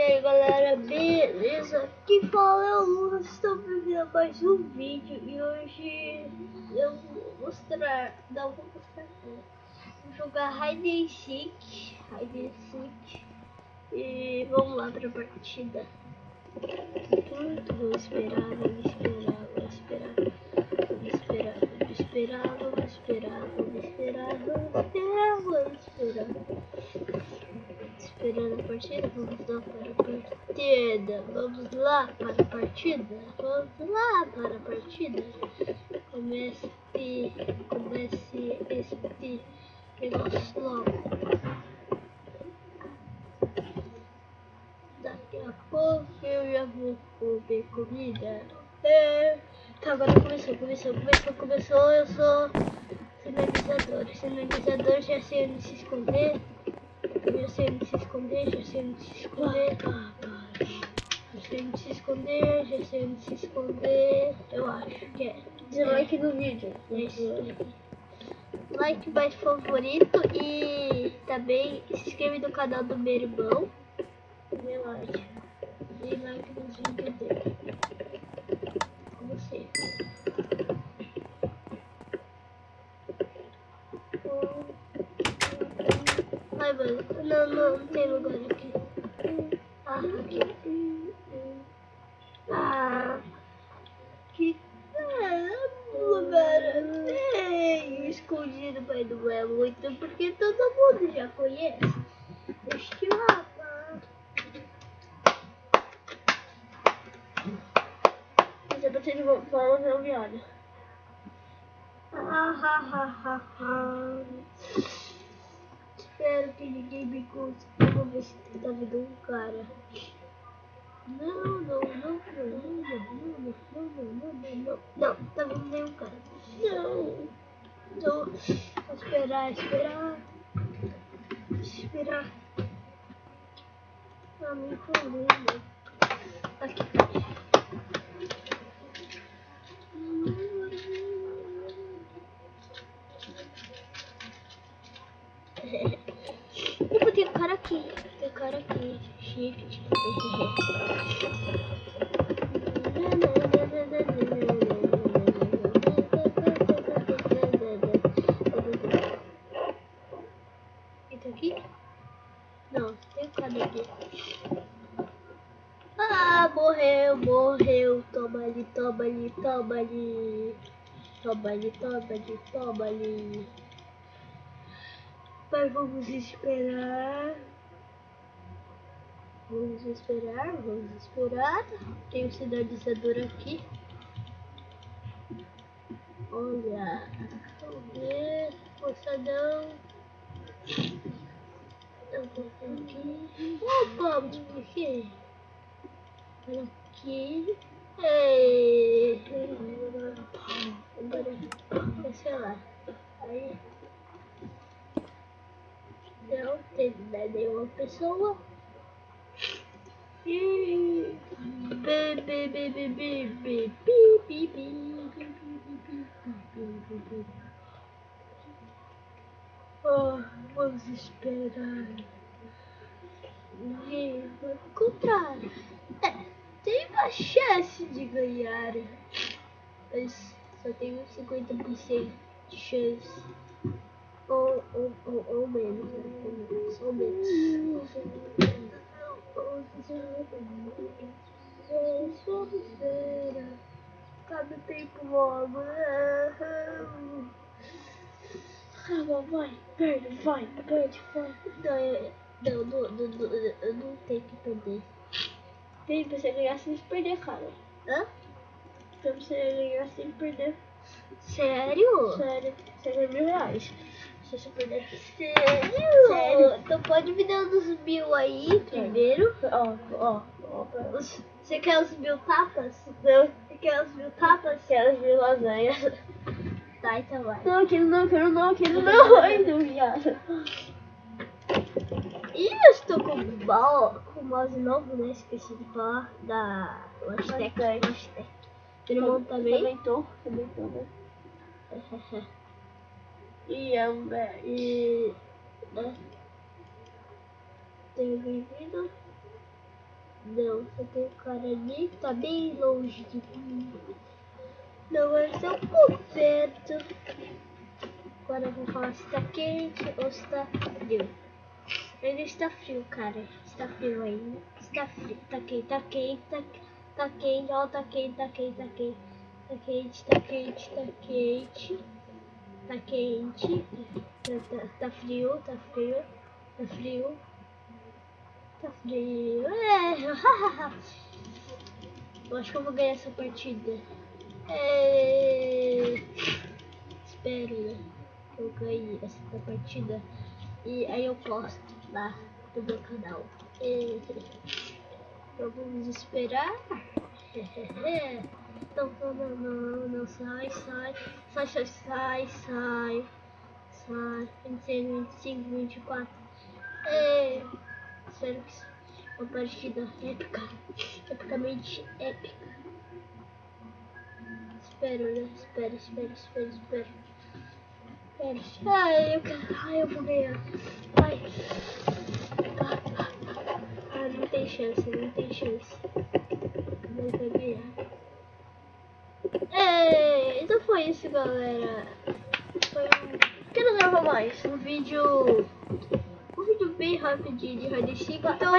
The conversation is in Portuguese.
aí galera, beleza? Aqui fala é o Lucas, estou fazendo mais um vídeo e hoje eu vou mostrar, vou jogar Hide and Seek e vamos lá para a partida. Vamos esperar. Esperando a partida, vamos lá para a partida. Comece este negócio logo. Daqui a pouco eu já vou comer comida. Tá, agora começou. Eu sou sinalizador, já sei onde se esconder. Já sei onde se esconder. Eu acho que é. Dislike no vídeo. Like mais favorito e também se inscreve no canal do meu irmão. Dê like. E like nos vídeos dele. Como sempre. Ai, mano. Não tem lugar aqui. Aqui. Que lugar feio, escondido, mas não é muito, porque todo mundo já conhece este mapa. Você precisa de bola não me olha. Espero que ninguém me conte. Vou ver se tá vindo um cara. Não, tá vindo nenhum cara. Não. Então, vou esperar. Tá me incomodando. Aqui. Opa, tem cara aqui. Shift. Entra aqui? Não, tem um cara aqui. Ah, morreu. Toma ali. Mas vamos esperar. Tem um sinalizador aqui. Olha. Vamos ver. Moçadão. Eu vou aqui. Opa, por quê? Olha aqui. Ei. Agora, sei lá. Aí. Não tem nenhuma pessoa. Vamos esperar. Ninguém vai encontrar. Tem uma chance de ganhar, mas só tem 50% de chance. Ou menos, ou menos. Vamos ver. Cada tempo logo. Vai, perde. Não, não tem que perder. Tem pra você ganhar sem perder, cara. Hã? Pra você ganhar sem perder. Sério? Sério, você ganha R$1.000. Se você perder. Sério? Então pode me dar uns 1.000 aí primeiro. Ó. Você quer os 1.000 tapas? Não. Você quer os 1.000 tapas? Quero as 1.000 lasanhas. Tá, então vai. Não, aquele não. Ai, não, viado. E eu estou com o mouse novo, né? Esqueci de falar da Logitech. Meu irmão também. Também tô, né? E Tenho bem-vindo. Não, só tem o cara ali que tá bem longe de mim. Não, vai ser um pouco perto. Agora eu vou falar se tá quente ou se tá frio. Ainda está frio, cara. Está frio ainda. Está frio. Tá quente, tá quente, tá quente. Ó, tá quente, tá quente, tá quente. Tá quente, tá quente, tá quente. Tá quente. Tá frio, tá frio. Tá frio. Tá frio. Eu acho que eu vou ganhar essa partida. Espero, né, que eu ganhe essa partida. E aí eu posto lá no meu canal. Vamos esperar. Não, sai. 25, 24. Espero que uma partida épica. Epicamente épica. Espero, né? Espero. Ai, eu vou ganhar. Ai. Não tem chance. Não vai ganhar. Então foi isso, galera. Foi pequeno Nova Mais. Um vídeo bem rapidinho de Hide and Seek. Então,